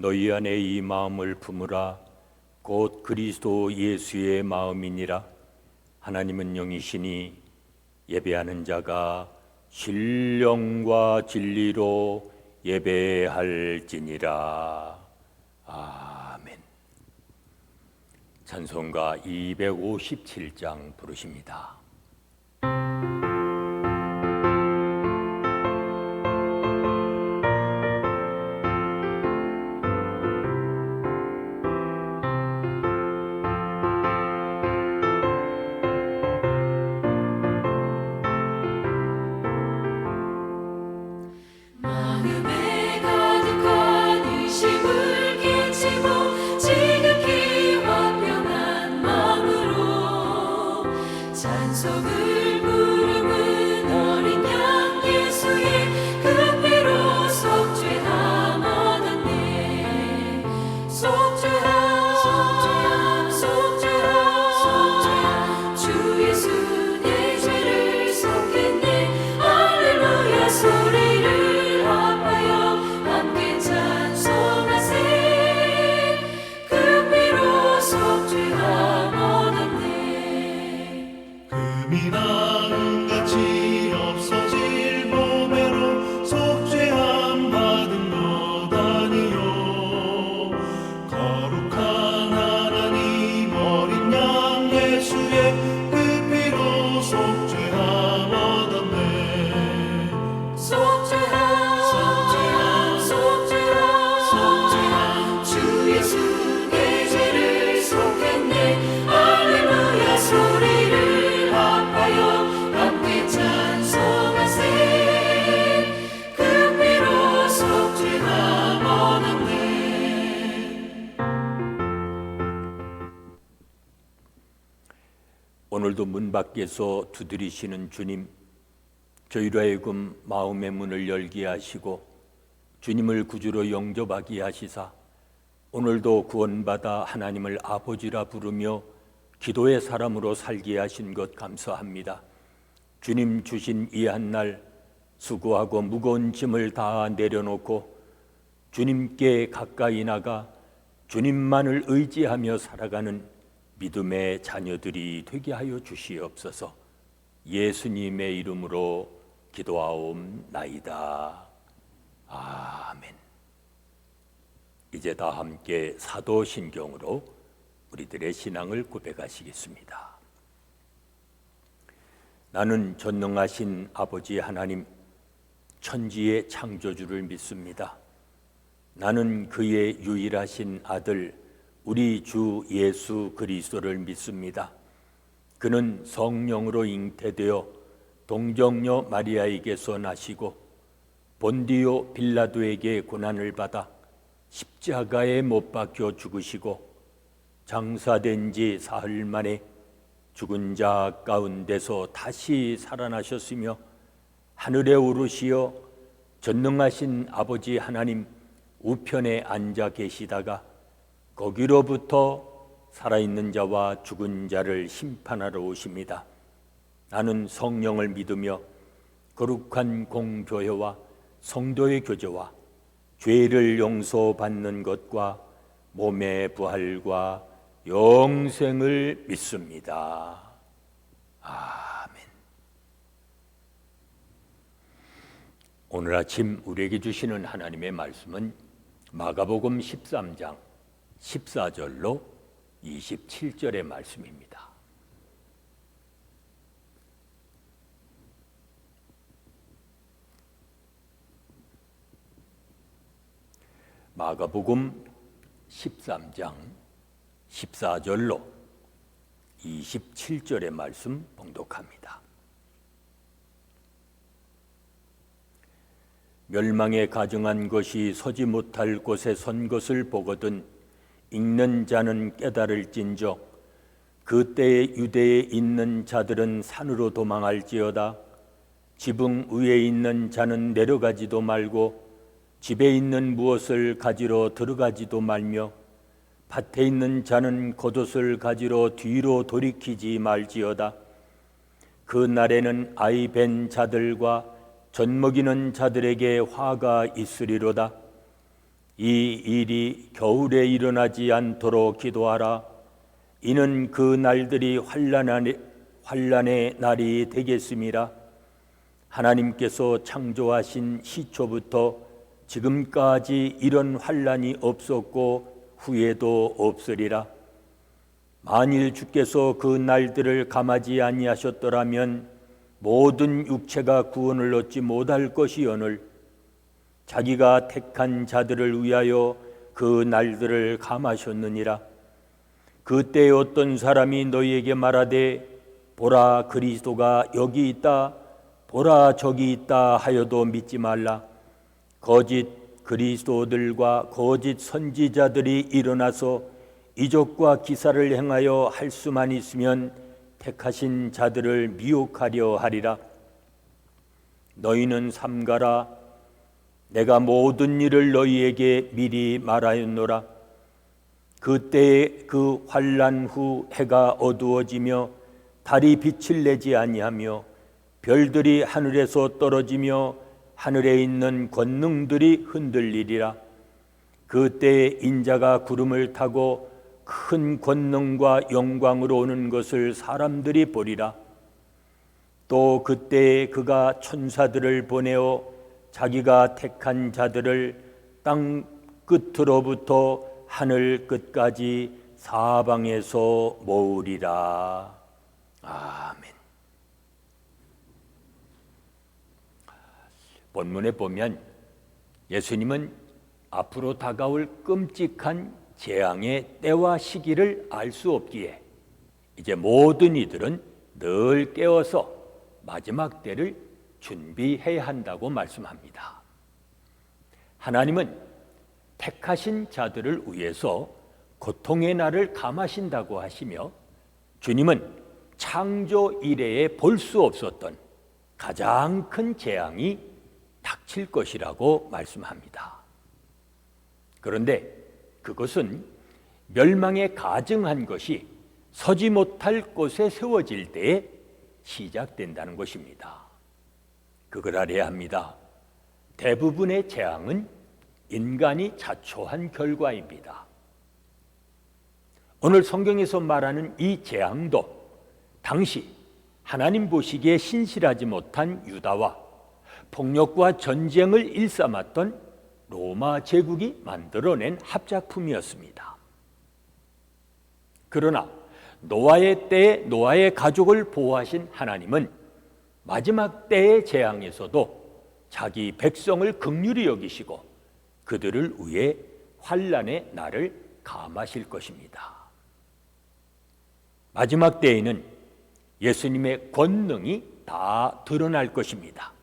너희 안에 이 마음을 품으라. 곧 그리스도 예수의 마음이니라. 하나님은 영이시니 예배하는 자가 신령과 진리로 예배할지니라. 아멘. 찬송가 257장 부르십니다. 찬송을 부르는 어린 양 예수의 그 피로 속죄함 얻었네. 속죄함 속죄함 주 예수 내 죄를 속했네. 할렐루야 소리를 합하여 함께 찬송하세. 그 피로 속죄함 얻었네. 금이 나음같이 없어질 보배로 속죄함 받은 것 아니요. 거룩한 하나님 어린 양 예수의 그 피로 속죄함 얻었네. 속죄함 주 예수 내 죄를 속했네. 할렐루야 소리를 합하여 함께 찬송하세. 그 피로 속죄함 얻었네. 오늘도 문 밖에서 두드리시는 주님, 저희로 하여금 마음의 문을 열게 하시고 주님을 구주로 영접하게 하시사 오늘도 구원받아 하나님을 아버지라 부르며 기도의 사람으로 살게 하신 것 감사합니다. 주님 주신 이 한날 수고하고 무거운 짐을 다 내려놓고 주님께 가까이 나가 주님만을 의지하며 살아가는 믿음의 자녀들이 되게 하여 주시옵소서. 예수님의 이름으로 기도하옵나이다. 아멘. 이제 다 함께 사도신경으로 우리들의 신앙을 고백하시겠습니다. 나는 전능하신 아버지 하나님, 천지의 창조주를 믿습니다. 나는 그의 유일하신 아들 우리 주 예수 그리스도를 믿습니다. 그는 성령으로 잉태되어 동정녀 마리아에게서 나시고 본디오 빌라도에게 고난을 받아 십자가에 못 박혀 죽으시고 장사된 지 사흘 만에 죽은 자 가운데서 다시 살아나셨으며 하늘에 오르시어 전능하신 아버지 하나님 우편에 앉아 계시다가 거기로부터 살아있는 자와 죽은 자를 심판하러 오십니다. 나는 성령을 믿으며 거룩한 공교회와 성도의 교제와 죄를 용서받는 것과 몸의 부활과 영생을 믿습니다. 아멘. 오늘 아침 우리에게 주시는 하나님의 말씀은 마가복음 13장 14절로 27절의 말씀입니다. 마가복음 13장 14절로 27절의 말씀 봉독합니다. 멸망에 가증한 것이 서지 못할 곳에 선 것을 보거든 읽는 자는 깨달을진저 그때에 유대에 있는 자들은 산으로 도망할지어다. 지붕 위에 있는 자는 내려가지도 말고 집에 있는 무엇을 가지러 들어가지도 말며 밭에 있는 자는 겉옷을 가지러 뒤로 돌이키지 말지어다. 그 날에는 아이 벤 자들과 젖먹이는 자들에게 화가 있으리로다. 이 일이 겨울에 일어나지 않도록 기도하라. 이는 그 날들이 환난의 날이 되겠음이라. 하나님께서 창조하신 시초부터 지금까지 이런 환난이 없었고 후에도 없으리라. 만일 주께서 그 날들을 감하지 아니하셨더라면 모든 육체가 구원을 얻지 못할 것이오늘 자기가 택한 자들을 위하여 그 날들을 감하셨느니라. 그때 어떤 사람이 너희에게 말하되 보라 그리스도가 여기 있다, 보라 저기 있다 하여도 믿지 말라. 거짓 그리스도들과 거짓 선지자들이 일어나서 이적과 기사를 행하여 할 수만 있으면 택하신 자들을 미혹하려 하리라. 너희는 삼가라. 내가 모든 일을 너희에게 미리 말하였노라. 그때에 그 환난 후 해가 어두워지며 달이 빛을 내지 아니하며 별들이 하늘에서 떨어지며 하늘에 있는 권능들이 흔들리리라. 그때에 인자가 구름을 타고 큰 권능과 영광으로 오는 것을 사람들이 보리라. 또 그때에 그가 천사들을 보내어 자기가 택한 자들을 땅 끝으로부터 하늘 끝까지 사방에서 모으리라. 아멘. 본문에 보면 예수님은 앞으로 다가올 끔찍한 재앙의 때와 시기를 알 수 없기에 이제 모든 이들은 늘 깨어서 마지막 때를 준비해야 한다고 말씀합니다. 하나님은 택하신 자들을 위해서 고통의 날을 감하신다고 하시며 주님은 창조 이래에 볼 수 없었던 가장 큰 재앙이 닥칠 것이라고 말씀합니다. 그런데 그것은 멸망에 가증한 것이 서지 못할 곳에 세워질 때에 시작된다는 것입니다. 그걸 알아야 합니다. 대부분의 재앙은 인간이 자초한 결과입니다. 오늘 성경에서 말하는 이 재앙도 당시 하나님 보시기에 신실하지 못한 유다와 폭력과 전쟁을 일삼았던 로마 제국이 만들어낸 합작품이었습니다. 그러나 노아의 때에 노아의 가족을 보호하신 하나님은 마지막 때의 재앙에서도 자기 백성을 긍휼히 여기시고 그들을 위해 환난의 날을 감하실 것입니다. 마지막 때에는 예수님의 권능이 다 드러날 것입니다.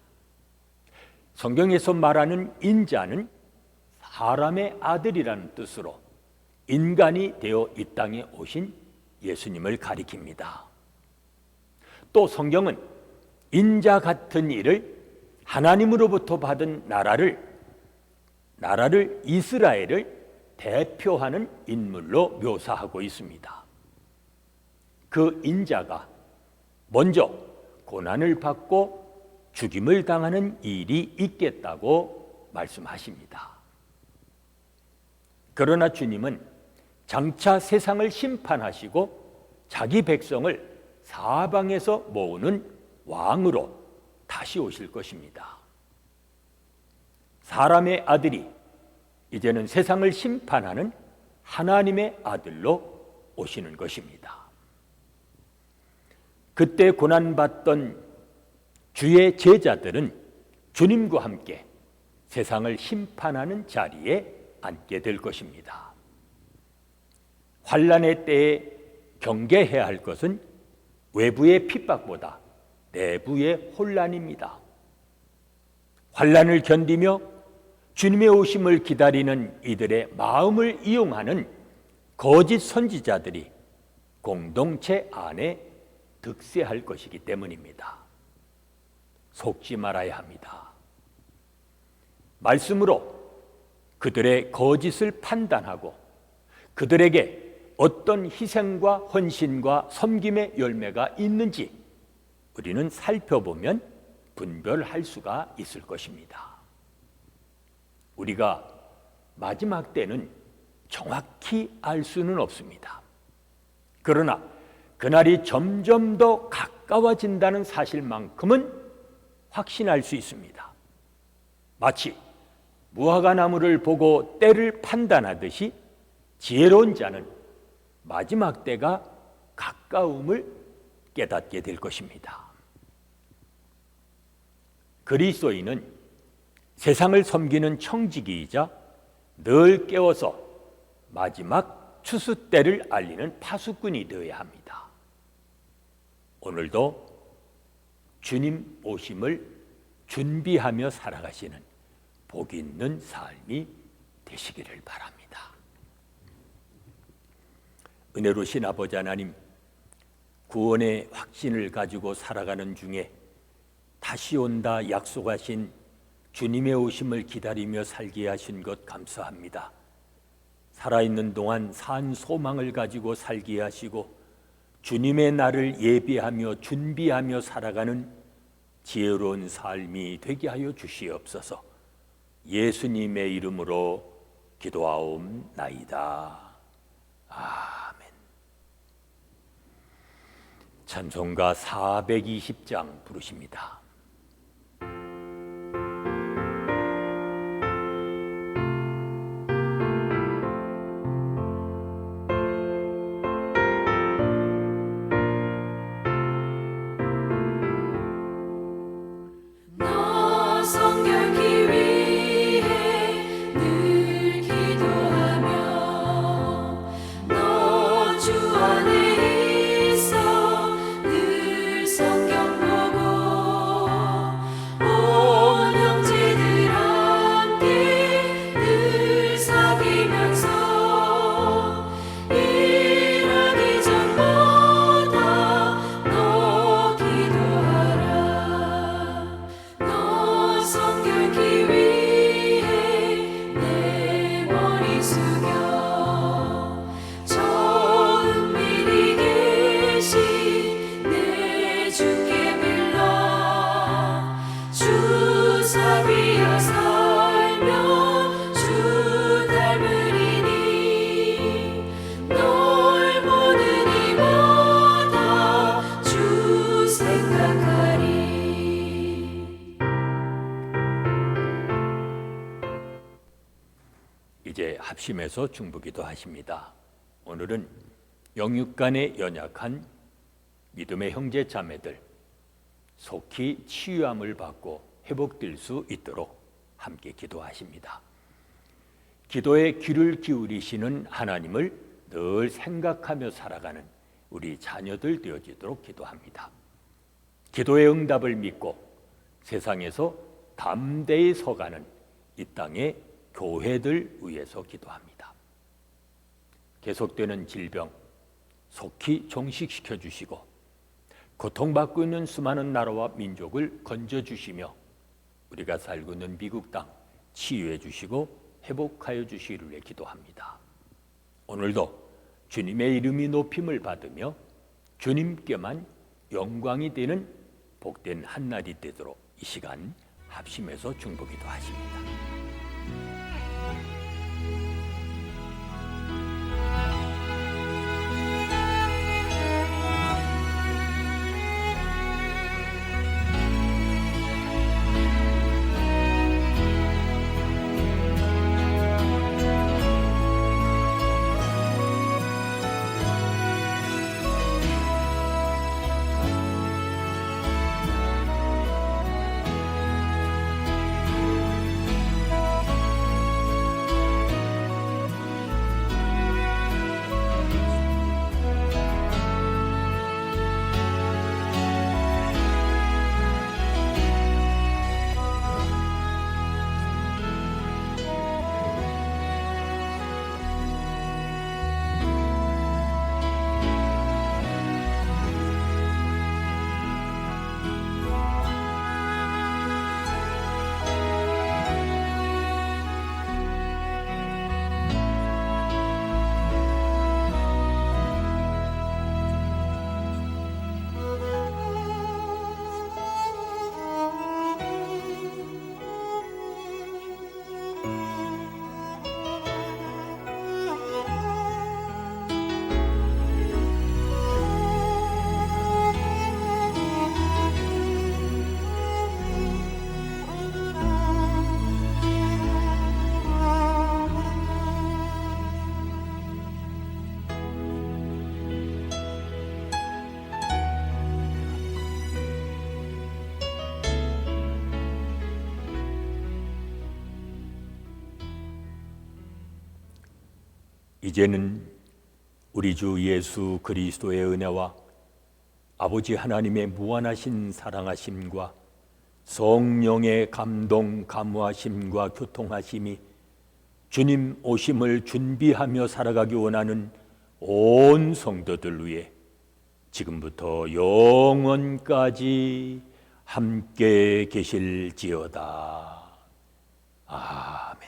성경에서 말하는 인자는 사람의 아들이라는 뜻으로 인간이 되어 이 땅에 오신 예수님을 가리킵니다. 또 성경은 인자 같은 일을 하나님으로부터 받은 나라를 이스라엘을 대표하는 인물로 묘사하고 있습니다. 그 인자가 먼저 고난을 받고 죽임을 당하는 일이 있겠다고 말씀하십니다. 그러나 주님은 장차 세상을 심판하시고 자기 백성을 사방에서 모으는 왕으로 다시 오실 것입니다. 사람의 아들이 이제는 세상을 심판하는 하나님의 아들로 오시는 것입니다. 그때 고난받던 주의 제자들은 주님과 함께 세상을 심판하는 자리에 앉게 될 것입니다. 환난의 때에 경계해야 할 것은 외부의 핍박보다 내부의 혼란입니다. 환난을 견디며 주님의 오심을 기다리는 이들의 마음을 이용하는 거짓 선지자들이 공동체 안에 득세할 것이기 때문입니다. 속지 말아야 합니다. 말씀으로 그들의 거짓을 판단하고 그들에게 어떤 희생과 헌신과 섬김의 열매가 있는지 우리는 살펴보면 분별할 수가 있을 것입니다. 우리가 마지막 때는 정확히 알 수는 없습니다. 그러나 그날이 점점 더 가까워진다는 사실만큼은 확신할 수 있습니다. 마치 무화과나무를 보고 때를 판단하듯이 지혜로운 자는 마지막 때가 가까움을 깨닫게 될 것입니다. 그리스도인은 세상을 섬기는 청지기이자 늘 깨워서 마지막 추수 때를 알리는 파수꾼이 되어야 합니다. 오늘도 주님 오심을 준비하며 살아가시는 복 있는 삶이 되시기를 바랍니다. 은혜로우신 아버지 하나님, 구원의 확신을 가지고 살아가는 중에 다시 온다 약속하신 주님의 오심을 기다리며 살게 하신 것 감사합니다. 살아있는 동안 산 소망을 가지고 살게 하시고 주님의 날을 예비하며 준비하며 살아가는 지혜로운 삶이 되게 하여 주시옵소서. 예수님의 이름으로 기도하옵나이다. 아멘. 찬송가 420장 부르십니다. 너 성결케 위해 늘 기도하며 너 주 안에 있어 늘 성경 보고 온 형제들 함께 늘 사귀면서 일하기 전보다 너 기도하라. 너 성결케 위해 내 머리 숙여 저 은밀히 계신 내 주께 빌라. 주 사귀어 살면 주 닮으리니 널 보는 이마다 주 생각하리. 이제 합심해서 중보기도 하십니다. 오늘은 영육간에 연약한 믿음의 형제 자매들 속히 치유함을 받고 회복될 수 있도록 함께 기도하십니다. 기도에 귀를 기울이시는 하나님을 늘 생각하며 살아가는 우리 자녀들 되어지도록 기도합니다. 기도의 응답을 믿고 세상에서 담대히 서가는 이 땅의 교회들 위해서 기도합니다. 계속되는 질병 속히 종식시켜 주시고 고통받고 있는 수많은 나라와 민족을 건져주시며 우리가 살고 있는 미국 땅 치유해 주시고 회복하여 주시기를 위해 기도합니다. 오늘도 주님의 이름이 높임을 받으며 주님께만 영광이 되는 복된 한날이 되도록 이 시간 합심해서 중보기도 하십니다. 이제는 우리 주 예수 그리스도의 은혜와 아버지 하나님의 무한하신 사랑하심과 성령의 감동 감화심과 교통하심이 주님 오심을 준비하며 살아가기 원하는 온 성도들 위해 지금부터 영원까지 함께 계실지어다. 아멘.